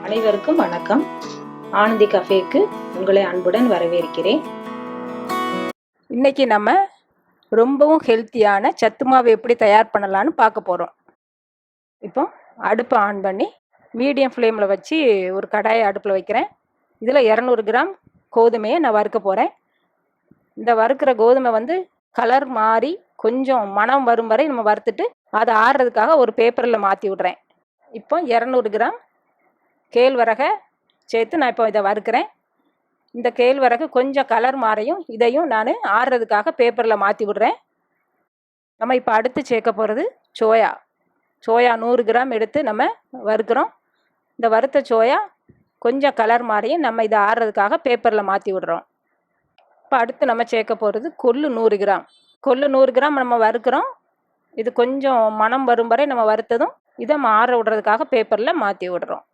அனைவருக்கும் வணக்கம். ஆனந்தி கஃபேக்கு உங்களை அன்புடன் வரவேற்கிறேன். இன்னைக்கு நம்ம ரொம்பவும் ஹெல்த்தியான சத்து மாவு எப்படி தயார் பண்ணலான்னு பார்க்க போகிறோம். இப்போ அடுப்பை ஆன் பண்ணி மீடியம் ஃப்ளேமில் வச்சு ஒரு கடாயை அடுப்பில் வைக்கிறேன். இதில் 200 கிராம் கோதுமையை நான் வறுக்க போகிறேன். இந்த வறுக்கிற கோதுமை கலர் மாறி கொஞ்சம் மணம் வரும் வரை நம்ம வறுத்துட்டு அதை ஆறுறதுக்காக ஒரு பேப்பரில் மாற்றி விட்றேன். இப்போ 200 கிராம் கேழ்வரகை சேர்த்து நான் இப்போ இதை வறுக்கிறேன். இந்த கேழ்வரகு கொஞ்சம் கலர் மாறையும் இதையும் நான் ஆறுறதுக்காக பேப்பரில் மாற்றி விடுறேன். நம்ம இப்போ அடுத்து சேர்க்க போகிறது சோயா 100 கிராம் எடுத்து நம்ம வறுக்கிறோம். இந்த வறுத்த சோயா கொஞ்சம் கலர் மாறையும் நம்ம இதை ஆறுறதுக்காக பேப்பரில் மாற்றி விடுறோம். இப்போ அடுத்து நம்ம சேர்க்க போகிறது கொள்ளு 100 கிராம். கொள்ளு 100 கிராம் நம்ம வறுக்கிறோம். இது கொஞ்சம் மணம் வரும் வரை நம்ம வறுத்ததும் இதை ஆற விடுறதுக்காக பேப்பரில் மாற்றி விடுறோம்.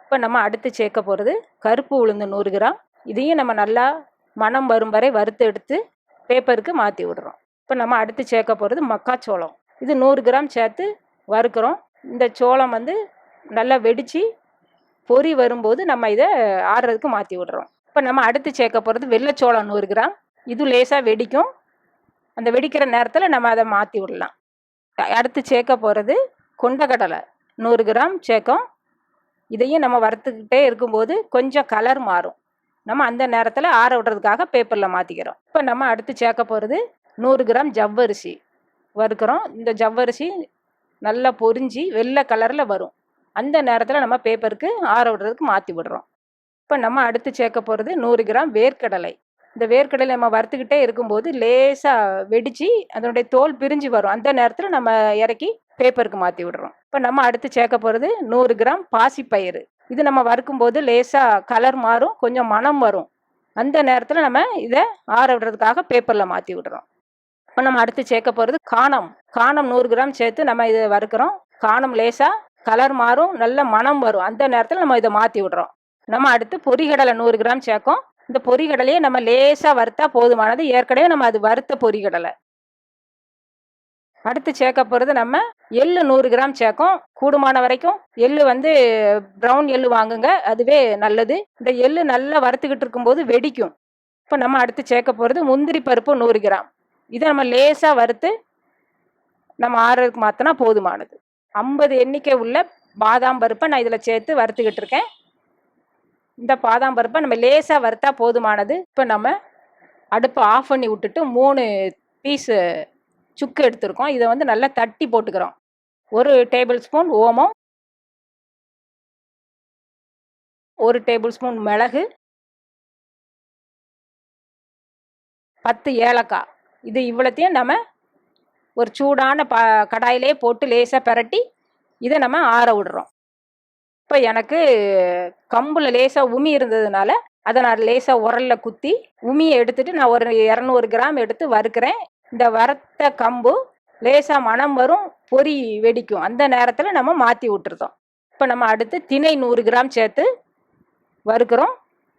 இப்போ நம்ம அடுத்து சேர்க்க போகிறது கருப்பு உளுந்து 100 கிராம். இதையும் நம்ம நல்லா மணம் வரும் வரை வறுத்து எடுத்து பேப்பருக்கு மாற்றி விடுறோம். இப்போ நம்ம அடுத்து சேர்க்க போகிறது மக்காச்சோளம். இது 100 கிராம் சேர்த்து வறுக்கிறோம். இந்த சோளம் நல்லா வெடித்து பொறி வரும்போது நம்ம இதை ஆறுறதுக்கு மாற்றி விடுறோம். இப்போ நம்ம அடுத்து சேர்க்க போகிறது வெள்ளைச்சோளம் 100 கிராம். இது லேசாக வெடிக்கும். அந்த வெடிக்கிற நேரத்தில் நம்ம அதை மாற்றி விடலாம். அடுத்து சேர்க்க போகிறது கொண்டக்கடலை 100 கிராம் சேர்க்கும். இதையும் நம்ம வறுத்துக்கிட்டே இருக்கும்போது கொஞ்சம் கலர் மாறும். நம்ம அந்த நேரத்தில் ஆற விடுறதுக்காக பேப்பரில் மாற்றிக்கிறோம். இப்போ நம்ம அடுத்து சேர்க்க போகிறது 100 கிராம் ஜவ்வரிசி வறுக்கிறோம். இந்த ஜவ்வரிசி நல்லா பொரிஞ்சு வெள்ளை கலரில் வரும். அந்த நேரத்தில் நம்ம பேப்பருக்கு ஆற விடுறதுக்கு மாற்றி விடுறோம். இப்போ நம்ம அடுத்து சேர்க்க போகிறது 100 கிராம் வேர்க்கடலை. இந்த வேர்க்கடலை நம்ம வறுத்துக்கிட்டே இருக்கும்போது லேசாக வெடித்து அதனுடைய தோல் பிரிஞ்சு வரும். அந்த நேரத்தில் நம்ம இறக்கி பேப்பருக்கு மாற்றி விடுறோம். இப்போ நம்ம அடுத்து சேர்க்க போகிறது 100 கிராம் பாசிப்பயிறு. இது நம்ம வறுக்கும்போது லேசாக கலர் மாறும், கொஞ்சம் மணம் வரும். அந்த நேரத்தில் நம்ம இதை ஆற விடுறதுக்காக பேப்பரில் மாற்றி விடுறோம். இப்போ நம்ம அடுத்து சேர்க்க போகிறது காணம் 100 கிராம் சேர்த்து நம்ம இதை வறுக்கிறோம். காணம் லேசாக கலர் மாறும், நல்ல மணம் வரும். அந்த நேரத்தில் நம்ம இதை மாற்றி விடுறோம். நம்ம அடுத்து பொரிகடலை 100 கிராம் சேர்க்கும். இந்த பொரிகடலையே நம்ம லேசாக வறுத்தா போதுமானது. ஏற்கனவே நம்ம அது வறுத்த பொரிகடலை. அடுத்து சேர்க்க போகிறது நம்ம எள்ளு 100 கிராம் சேர்க்கும். கூடுமான வரைக்கும் எள்ளு ப்ரௌன் எள்ளு வாங்குங்க, அதுவே நல்லது. இந்த எள்ளு நல்லா வறுத்துக்கிட்டு இருக்கும்போது வெடிக்கும். இப்போ நம்ம அடுத்து சேர்க்க போகிறது முந்திரி பருப்பு 100 கிராம். இதை நம்ம லேசாக வறுத்து நம்ம ஆறுறதுக்கு மாற்றினா போதுமானது. 50 எண்ணிக்கை உள்ள பாதாம் பருப்பை நான் இதில் சேர்த்து வறுத்துக்கிட்டு இருக்கேன். இந்த பாதாம் பருப்பை நம்ம லேசாக வறுத்தா போதுமானது. இப்போ நம்ம அடுப்பை ஆஃப் பண்ணி விட்டுட்டு 3 பீஸு சுக்கு எடுத்துருக்கோம். இதை நல்லா தட்டி போட்டுக்கிறோம். 1 டேபிள் ஸ்பூன் ஓமம், 1 டேபிள் ஸ்பூன் மிளகு, 10 ஏலக்காய். இது இவ்வளோத்தையும் நம்ம ஒரு சூடான கடாயிலே போட்டு லேசாக பிரட்டி இதை நம்ம ஆற விடுறோம். இப்போ எனக்கு கம்பில் லேசாக உமி இருந்ததுனால அதை நான் லேசாக உரலில் குத்தி உமியை எடுத்துட்டு நான் ஒரு 200 கிராம் எடுத்து வறுக்கிறேன். இந்த வறுத்த கம்பு லேசாக மணம் வரும், பொறி வெடிக்கும். அந்த நேரத்தில் நம்ம மாற்றி விட்டுருதோம். இப்போ நம்ம அடுத்து திணை 100 கிராம் சேர்த்து வறுக்கிறோம்.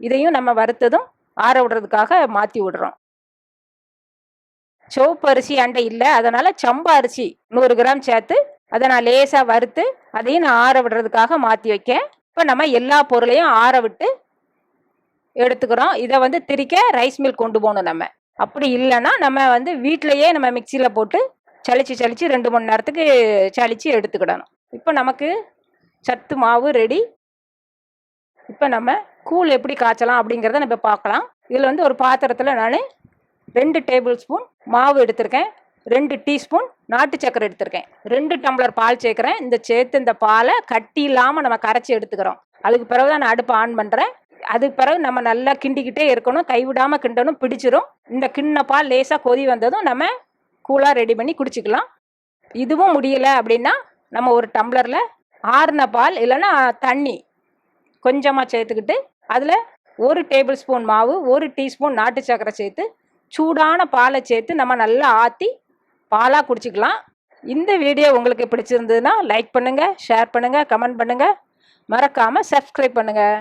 இதையும் நம்ம வறுத்ததும் ஆற விடுறதுக்காக மாற்றி விடுறோம். சிவப்பு அரிசி அண்டை இல்லை, அதனால் சம்பா அரிசி 100 கிராம் சேர்த்து அதை நான் லேசாக வறுத்து அதையும் நான் ஆற விடுறதுக்காக மாற்றி வைக்கேன். இப்போ நம்ம எல்லா பொருளையும் ஆற விட்டு எடுத்துக்கிறோம். இதை திரிக்க ரைஸ் மில் கொண்டு போகணும். நம்ம அப்படி இல்லைன்னா நம்ம வீட்டிலையே நம்ம மிக்சியில் போட்டு சளிச்சு 2 மணி நேரத்துக்கு சளிச்சு எடுத்துக்கிடணும். இப்போ நமக்கு சத்து மாவு ரெடி. இப்போ நம்ம கூழ் எப்படி காய்ச்சலாம் அப்படிங்கிறத நம்ம பார்க்கலாம். இதில் ஒரு பாத்திரத்தில் நான் 2 டேபிள் ஸ்பூன் மாவு எடுத்திருக்கேன், 2 டீஸ்பூன் நாட்டு சக்கரை எடுத்திருக்கேன், 2 டம்ளர் பால் சேர்க்குறேன். இந்த பாலை கட்டி இல்லாமல் நம்ம கரைச்சி எடுத்துக்கிறோம். அதுக்கு பிறகு தான் நான் அடுப்பை ஆன் பண்ணுறேன். அதுக்கு பிறகு நம்ம நல்லா கிண்டிக்கிட்டே இருக்கணும், கைவிடாமல் கிண்டணும், பிடிச்சிரும். இந்த கிண்ண பால் லேசாக கொதி வந்ததும் நம்ம கூலாக ரெடி பண்ணி குடிச்சிக்கலாம். இதுவும் முடியலை அப்படின்னா நம்ம ஒரு டம்ளரில் ஆறுன பால் இல்லைன்னா தண்ணி கொஞ்சமாக சேர்த்துக்கிட்டு அதில் 1 டேபிள் ஸ்பூன் மாவு, 1 டீஸ்பூன் நாட்டு சக்கரை சேர்த்து சூடான பாலை சேர்த்து நம்ம நல்லா ஆற்றி பாலாக குடிச்சிக்கலாம். இந்த வீடியோ உங்களுக்கு பிடிச்சிருந்ததுன்னா லைக் பண்ணுங்கள், ஷேர் பண்ணுங்கள், கமெண்ட் பண்ணுங்கள். மறக்காமல் சப்ஸ்கிரைப் பண்ணுங்கள்.